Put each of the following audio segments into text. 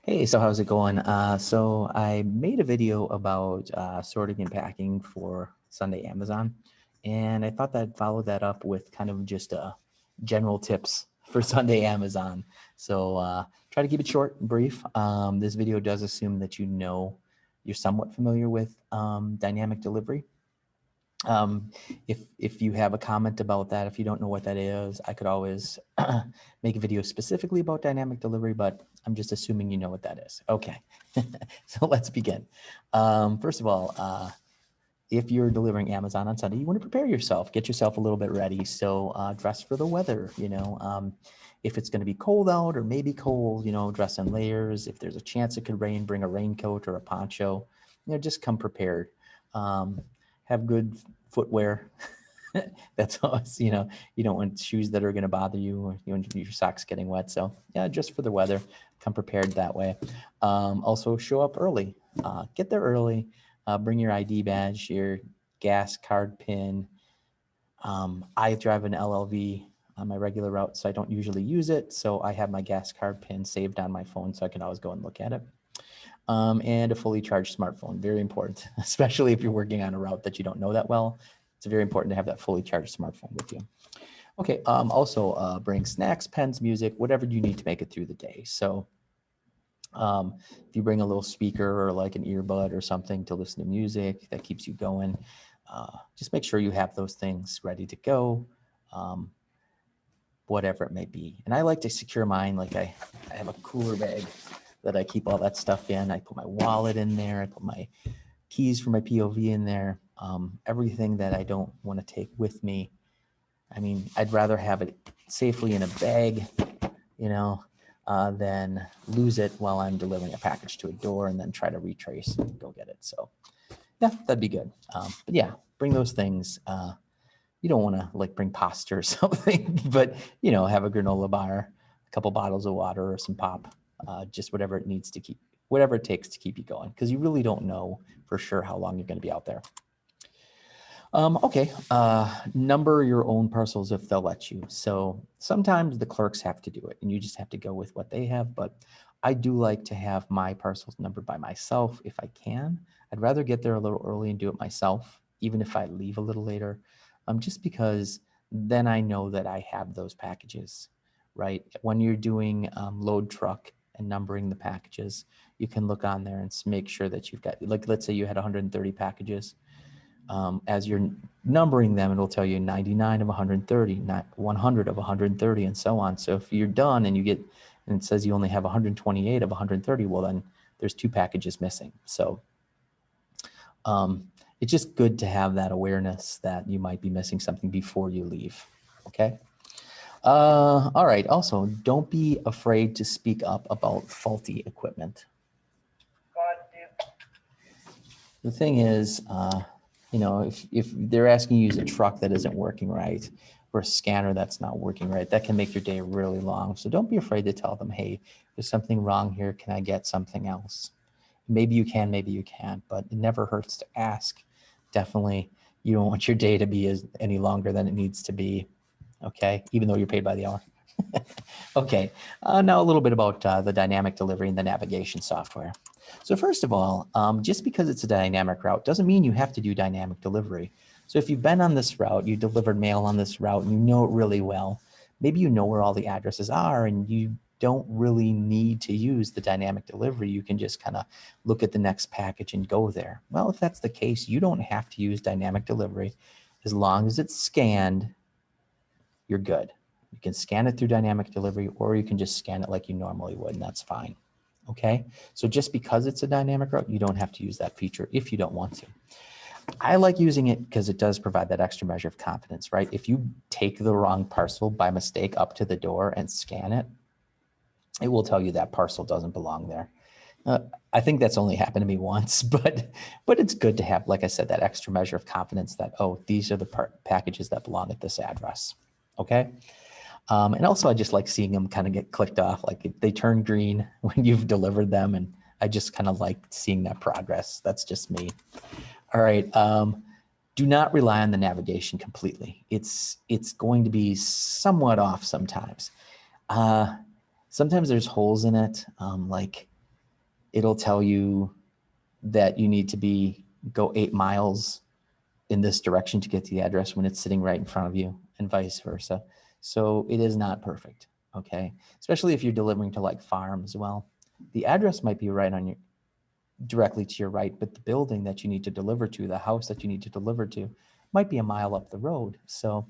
Hey, so how's it going? So I made a video about sorting and packing for Sunday Amazon, and I thought that I'd follow that up with kind of just general tips for Sunday Amazon. So try to keep it short and brief. This video does assume that you're somewhat familiar with dynamic delivery. Um, if you have a comment about that, if you don't know what that is, I could always make a video specifically about dynamic delivery, but I'm just assuming you know what that is. Okay, so let's begin. First of all, if you're delivering Amazon on Sunday, you want to prepare yourself, get yourself a little bit ready. So dress for the weather, if it's going to be cold out or maybe cold, dress in layers. If there's a chance it could rain, bring a raincoat or a poncho, just come prepared. Have good footwear. That's always, you don't want shoes that are going to bother you, or you want your socks getting wet. So yeah, just for the weather, come prepared that way. Also show up early, get there early, bring your ID badge, your gas card pin. I drive an LLV on my regular route, so I don't usually use it. So I have my gas card pin saved on my phone, so I can always go and look at it. And a fully charged smartphone, very important, especially if you're working on a route that you don't know that well. It's very important to have that fully charged smartphone with you. Okay, also bring snacks, pens, music, whatever you need to make it through the day. So if you bring a little speaker or like an earbud or something to listen to music that keeps you going, just make sure you have those things ready to go, whatever it may be. And I like to secure mine, like I have a cooler bag that I keep all that stuff in. I put my wallet in there, I put my keys for my POV in there, everything that I don't want to take with me. I mean, I'd rather have it safely in a bag, than lose it while I'm delivering a package to a door and then try to retrace and go get it. So yeah, that'd be good. But yeah, bring those things. You don't want to like bring pasta or something, but have a granola bar, a couple bottles of water or some pop, just whatever it needs to keep, whatever it takes to keep you going, because you really don't know for sure how long you're going to be out there. Okay, number your own parcels if they'll let you. So sometimes the clerks have to do it and you just have to go with what they have, but I do like to have my parcels numbered by myself if I can. I'd rather get there a little early and do it myself, even if I leave a little later, just because then I know that I have those packages, right? When you're doing load truck and numbering the packages, you can look on there and make sure that you've got, like, let's say you had 130 packages. As you're numbering them, it'll tell you 99 of 130, not 100 of 130, and so on. So if you're done and and it says you only have 128 of 130, well, then there's 2 packages missing. So it's just good to have that awareness that you might be missing something before you leave. Okay. All right. Also, don't be afraid to speak up about faulty equipment. The thing is, if they're asking you to use a truck that isn't working right or a scanner that's not working right, that can make your day really long. So don't be afraid to tell them, hey, there's something wrong here. Can I get something else? Maybe you can, maybe you can't, but it never hurts to ask. Definitely, you don't want your day to be any longer than it needs to be, okay? Even though you're paid by the hour. Okay, now a little bit about the dynamic delivery and the navigation software. So first of all, just because it's a dynamic route doesn't mean you have to do dynamic delivery. So if you've been on this route, you delivered mail on this route and you know it really well, maybe you know where all the addresses are and you don't really need to use the dynamic delivery. You can just kind of look at the next package and go there. Well, if that's the case, you don't have to use dynamic delivery. As long as it's scanned, you're good. You can scan it through dynamic delivery, or you can just scan it like you normally would, and that's fine. Okay, so just because it's a dynamic route, you don't have to use that feature if you don't want to. I like using it because it does provide that extra measure of confidence, right? If you take the wrong parcel by mistake up to the door and scan it, it will tell you that parcel doesn't belong there. I think that's only happened to me once, but it's good to have, like I said, that extra measure of confidence that, oh, these are the packages that belong at this address. Okay. And also I just like seeing them kind of get clicked off, like they turn green when you've delivered them. And I just kind of like seeing that progress. That's just me. All right. Do not rely on the navigation completely. It's going to be somewhat off sometimes. Sometimes there's holes in it. Like It'll tell you that you need to go 8 miles in this direction to get to the address when it's sitting right in front of you, and vice versa. So it is not perfect, okay? Especially if you're delivering to like farms. Well, the address might be right on your, directly to your right, but the building that you need to deliver to, the house that you need to deliver to, might be a mile up the road. So,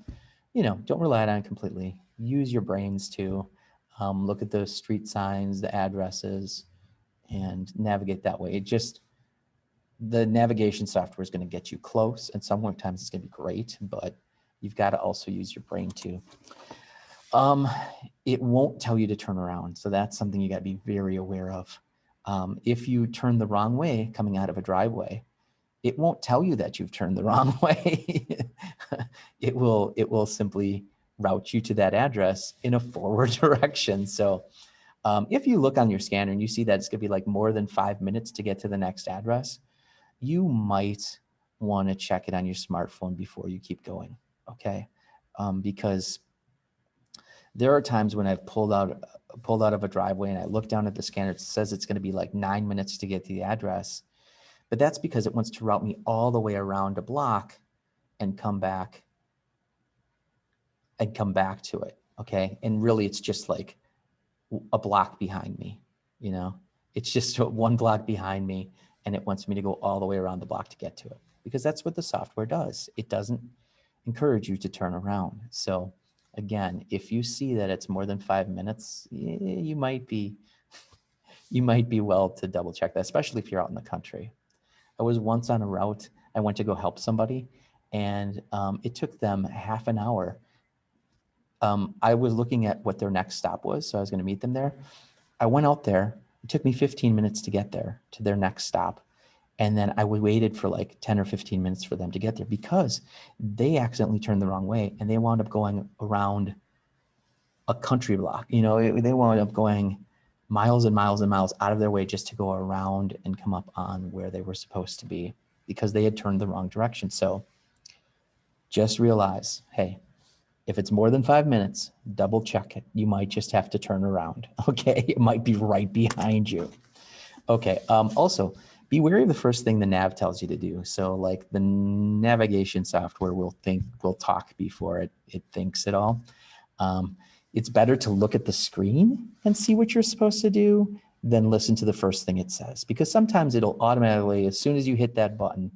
don't rely on it completely. Use your brains to look at those street signs, the addresses, and navigate that way. The navigation software is going to get you close, and sometimes it's going to be great, but you've got to also use your brain too. It won't tell you to turn around, so that's something you got to be very aware of. If you turn the wrong way coming out of a driveway, it won't tell you that you've turned the wrong way. It will simply route you to that address in a forward direction. So if you look on your scanner and you see that it's going to be like more than 5 minutes to get to the next address, you might want to check it on your smartphone before you keep going, okay? Because there are times when I've pulled out of a driveway and I look down at the scanner, it says it's going to be like 9 minutes to get to the address, but that's because it wants to route me all the way around a block and come back to it, okay? And really it's just like a block behind me, it's just one block behind me, and it wants me to go all the way around the block to get to it, because that's what the software does. It doesn't encourage you to turn around. So again, if you see that it's more than 5 minutes, you might be well to double check that, especially if you're out in the country. I was once on a route, I went to go help somebody, and it took them half an hour. I was looking at what their next stop was, so I was going to meet them there. I went out there. It took me 15 minutes to get there to their next stop. And then I waited for like 10 or 15 minutes for them to get there, because they accidentally turned the wrong way and they wound up going around a country block. They wound up going miles and miles and miles out of their way just to go around and come up on where they were supposed to be, because they had turned the wrong direction. So just realize, hey, if it's more than 5 minutes, double check it. You might just have to turn around, okay? It might be right behind you. Okay, also, be wary of the first thing the nav tells you to do. So like the navigation software will talk before it thinks it all. It's better to look at the screen and see what you're supposed to do than listen to the first thing it says, because sometimes it'll automatically, as soon as you hit that button,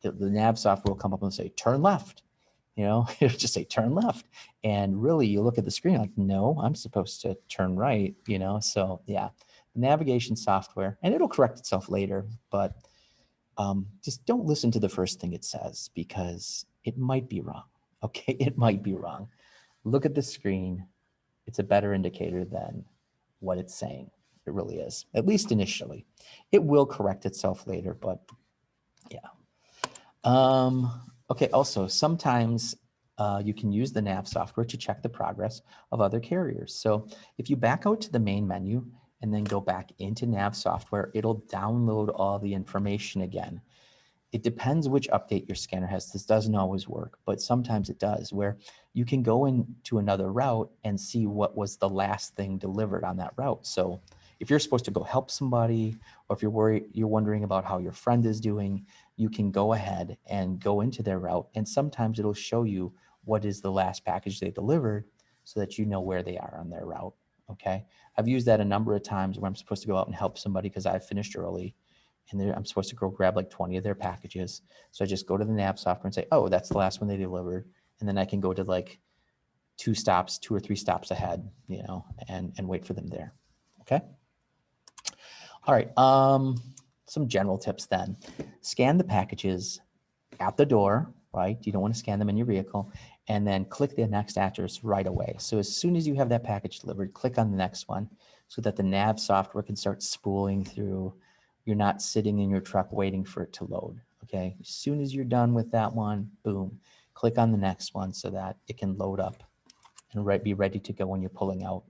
the nav software will come up and say, turn left. It'll just say turn left. And really you look at the screen like, no, I'm supposed to turn right, So yeah, the navigation software, and it'll correct itself later, but just don't listen to the first thing it says, because it might be wrong. Okay, it might be wrong. Look at the screen. It's a better indicator than what it's saying. It really is, at least initially. It will correct itself later, but yeah. Okay, also, sometimes you can use the nav software to check the progress of other carriers. So if you back out to the main menu and then go back into nav software, it'll download all the information again. It depends which update your scanner has. This doesn't always work, but sometimes it does, where you can go into another route and see what was the last thing delivered on that route. So if you're supposed to go help somebody, or if you're wondering about how your friend is doing, you can go ahead and go into their route, and sometimes it'll show you what is the last package they delivered, so that you know where they are on their route. Okay, I've used that a number of times where I'm supposed to go out and help somebody because I finished early, and I'm supposed to go grab like 20 of their packages. So I just go to the nav software and say, oh, that's the last one they delivered, and then I can go to like 2 or 3 stops ahead, and wait for them there. Okay. All right. Some general tips then. Scan the packages at the door, right? You don't want to scan them in your vehicle, and then click the next address right away. So as soon as you have that package delivered, click on the next one so that the nav software can start spooling through. You're not sitting in your truck waiting for it to load, okay? As soon as you're done with that one, boom, click on the next one so that it can load up and be ready to go when you're pulling out.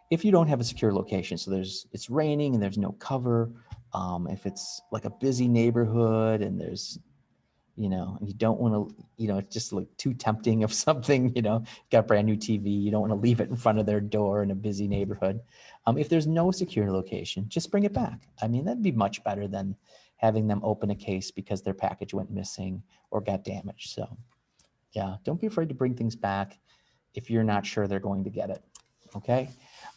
If you don't have a secure location, so it's raining and there's no cover, if it's like a busy neighborhood and there's and you don't want to, it's just like too tempting of something, got a brand new TV, you don't want to leave it in front of their door in a busy neighborhood. If there's no secure location, just bring it back. I mean, that'd be much better than having them open a case because their package went missing or got damaged. So yeah, don't be afraid to bring things back if you're not sure they're going to get it. Okay.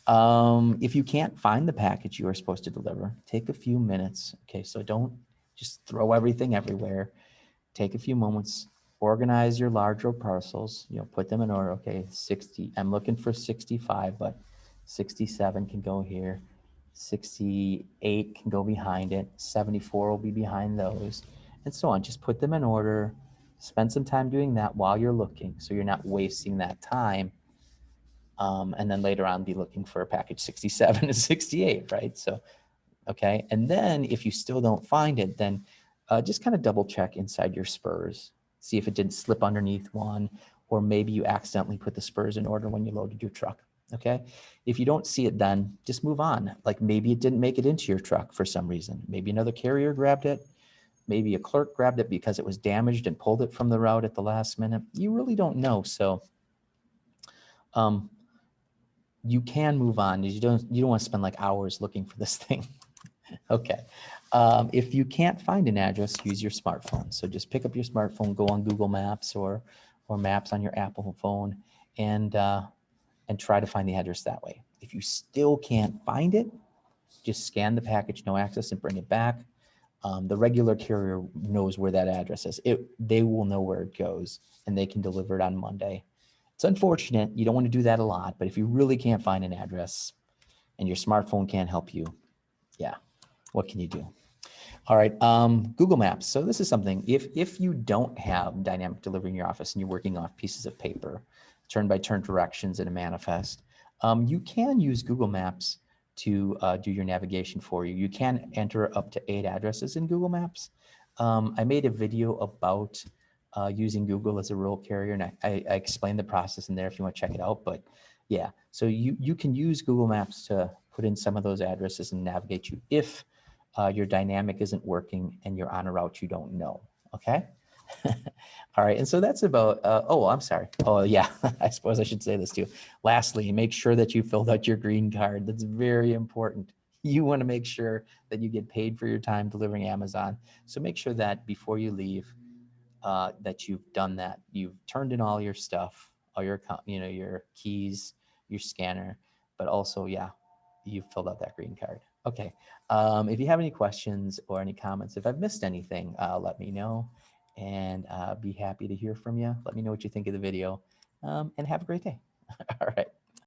If you can't find the package you are supposed to deliver, take a few minutes. Okay. So don't just throw everything everywhere. Take a few moments, organize your larger parcels, put them in order. Okay. 60, I'm looking for 65, but 67 can go here. 68 can go behind it. 74 will be behind those, and so on. Just put them in order. Spend some time doing that while you're looking, so you're not wasting that time. And then later on be looking for package 67 and 68, right? So, okay. And then if you still don't find it, then just kind of double check inside your spurs, see if it didn't slip underneath one, or maybe you accidentally put the spurs in order when you loaded your truck. Okay. If you don't see it, then just move on. Like maybe it didn't make it into your truck for some reason. Maybe another carrier grabbed it. Maybe a clerk grabbed it because it was damaged and pulled it from the route at the last minute. You really don't know. So, you can move on. You don't want to spend like hours looking for this thing. Okay. If you can't find an address, use your smartphone. So just pick up your smartphone, go on Google Maps or Maps on your Apple phone, and try to find the address that way. If you still can't find it, just scan the package, no access, and bring it back. The regular carrier knows where that address is. They will know where it goes, and they can deliver it on Monday. It's unfortunate. You don't want to do that a lot, but if you really can't find an address and your smartphone can't help you, yeah, what can you do? All right, Google Maps. So this is something, if you don't have dynamic delivery in your office and you're working off pieces of paper, turn-by-turn directions in a manifest, you can use Google Maps to do your navigation for you. You can enter up to 8 addresses in Google Maps. I made a video about using Google as a rural carrier, and I explained the process in there if you want to check it out. But yeah, so you can use Google Maps to put in some of those addresses and navigate you if your dynamic isn't working and you're on a route you don't know. Okay. All right. And so that's about, oh, I'm sorry. Oh yeah. I suppose I should say this too. Lastly, make sure that you filled out your green card. That's very important. You want to make sure that you get paid for your time delivering Amazon. So make sure that before you leave, that you've done that. You've turned in all your stuff, all your, your keys, your scanner, but also, yeah, you've filled out that green card. Okay. If you have any questions or any comments, if I've missed anything, let me know, and be happy to hear from you. Let me know what you think of the video, and have a great day. All right.